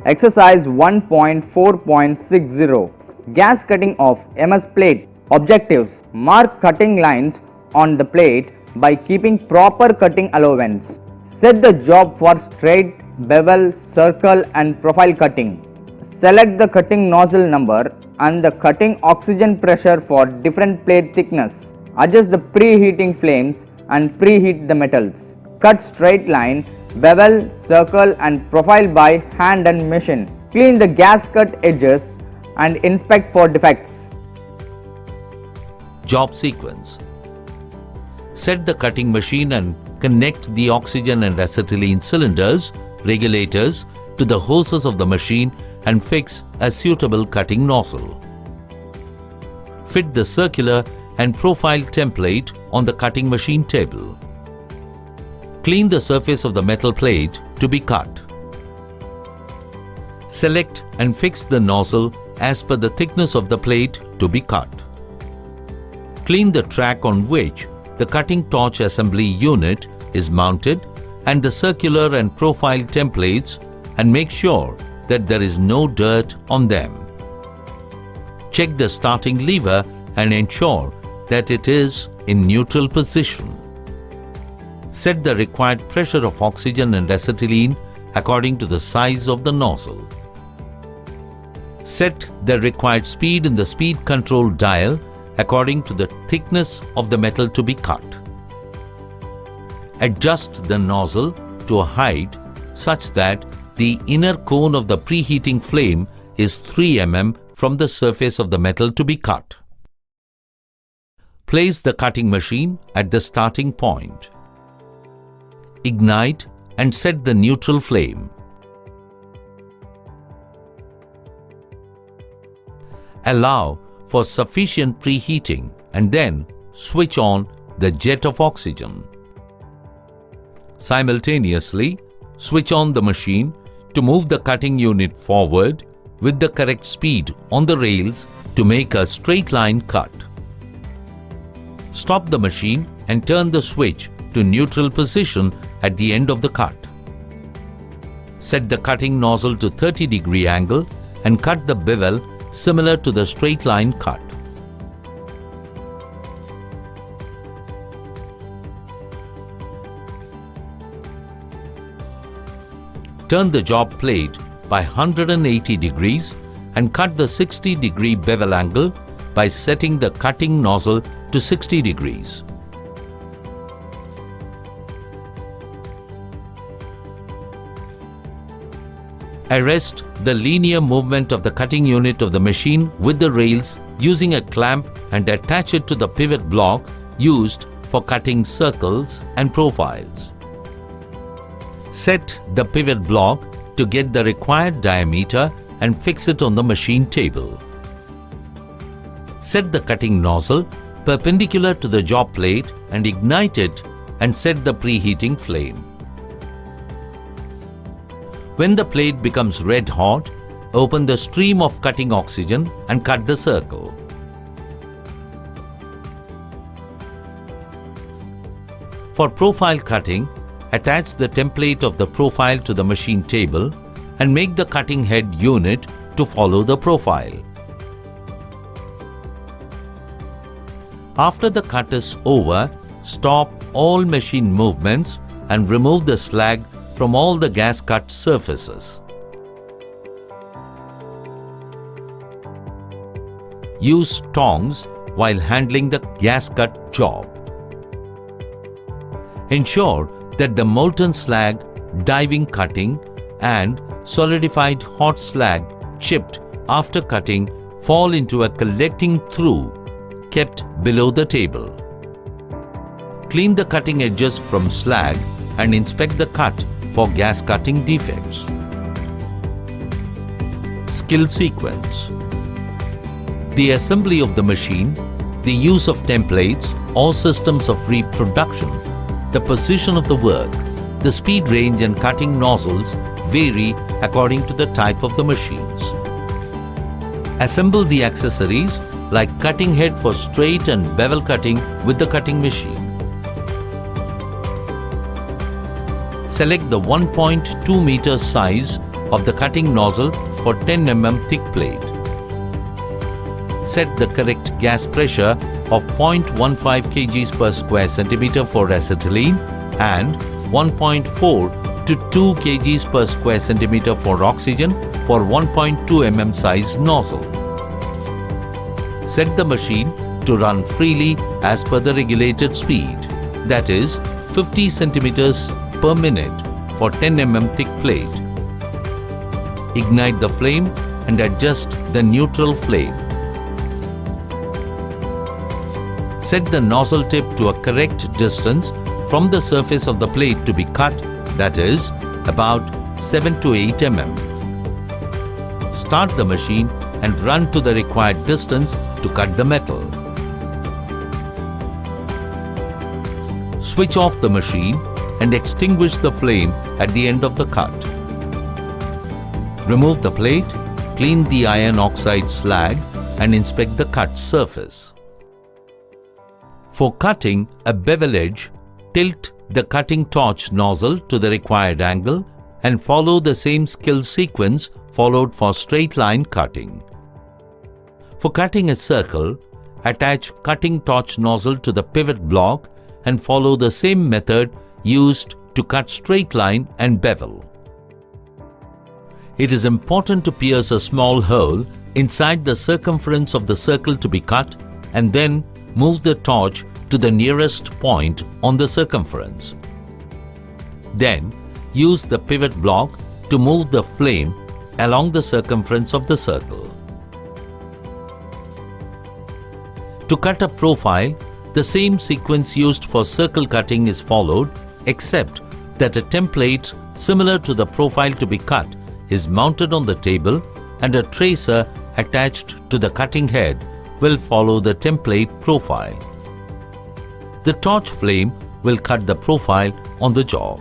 Exercise 1.4.60 Gas cutting of MS plate. Objectives: mark cutting lines on the plate by keeping proper cutting allowance. Set the job for straight, bevel, circle and profile cutting. Select the cutting nozzle number and the cutting oxygen pressure for different plate thickness. Adjust the preheating flames and preheat the metals. Cut straight line, bevel, circle and profile by hand and machine. Clean the gas cut edges and inspect for defects. Job sequence. Set the cutting machine and connect the oxygen and acetylene cylinders, regulators to the hoses of the machine and fix a suitable cutting nozzle. Fit the circular and profile template on the cutting machine table. Clean the surface of the metal plate to be cut. Select and fix the nozzle as per the thickness of the plate to be cut. Clean the track on which the cutting torch assembly unit is mounted and the circular and profile templates and make sure that there is no dirt on them. Check the starting lever and ensure that it is in neutral position. Set the required pressure of oxygen and acetylene according to the size of the nozzle. Set the required speed in the speed control dial according to the thickness of the metal to be cut. Adjust the nozzle to a height such that the inner cone of the preheating flame is 3 mm from the surface of the metal to be cut. Place the cutting machine at the starting point. Ignite and set the neutral flame. Allow for sufficient preheating and then switch on the jet of oxygen. Simultaneously, switch on the machine to move the cutting unit forward with the correct speed on the rails to make a straight line cut. Stop the machine and turn the switch to neutral position at the end of the cut. Set the cutting nozzle to 30-degree angle and cut the bevel similar to the straight line cut. Turn the job plate by 180 degrees and cut the 60-degree bevel angle by setting the cutting nozzle to 60 degrees. Arrest the linear movement of the cutting unit of the machine with the rails using a clamp and attach it to the pivot block used for cutting circles and profiles. Set the pivot block to get the required diameter and fix it on the machine table. Set the cutting nozzle perpendicular to the job plate and ignite it and set the preheating flame. When the plate becomes red hot, open the stream of cutting oxygen and cut the circle. For profile cutting, attach the template of the profile to the machine table and make the cutting head unit to follow the profile. After the cut is over, stop all machine movements and remove the slag from all the gas cut surfaces. Use tongs while handling the gas cut job. Ensure that the molten slag, diving cutting and solidified hot slag chipped after cutting fall into a collecting through kept below the table. Clean the cutting edges from slag and inspect the cut for gas cutting defects. Skill sequence. The assembly of the machine, the use of templates or systems of reproduction, the position of the work, the speed range and cutting nozzles vary according to the type of the machines. Assemble the accessories like cutting head for straight and bevel cutting with the cutting machine. Select the 1.2 meter size of the cutting nozzle for 10 mm thick plate. Set the correct gas pressure of 0.15 kg per square centimeter for acetylene and 1.4 to 2 kg per square centimeter for oxygen for 1.2 mm size nozzle. Set the machine to run freely as per the regulated speed, that is 50 centimeters per minute for 10 mm thick plate. Ignite the flame and adjust the neutral flame. Set the nozzle tip to a correct distance from the surface of the plate to be cut, that is about 7 to 8 mm. Start the machine and run to the required distance to cut the metal. Switch off the machine and extinguish the flame at the end of the cut. Remove the plate, clean the iron oxide slag and inspect the cut surface. For cutting a bevel edge, tilt the cutting torch nozzle to the required angle and follow the same skill sequence followed for straight line cutting. For cutting a circle, attach cutting torch nozzle to the pivot block and follow the same method used to cut straight line and bevel. It is important to pierce a small hole inside the circumference of the circle to be cut and then move the torch to the nearest point on the circumference. Then use the pivot block to move the flame along the circumference of the circle. To cut a profile, the same sequence used for circle cutting is followed, except that a template similar to the profile to be cut is mounted on the table and a tracer attached to the cutting head will follow the template profile. The torch flame will cut the profile on the job.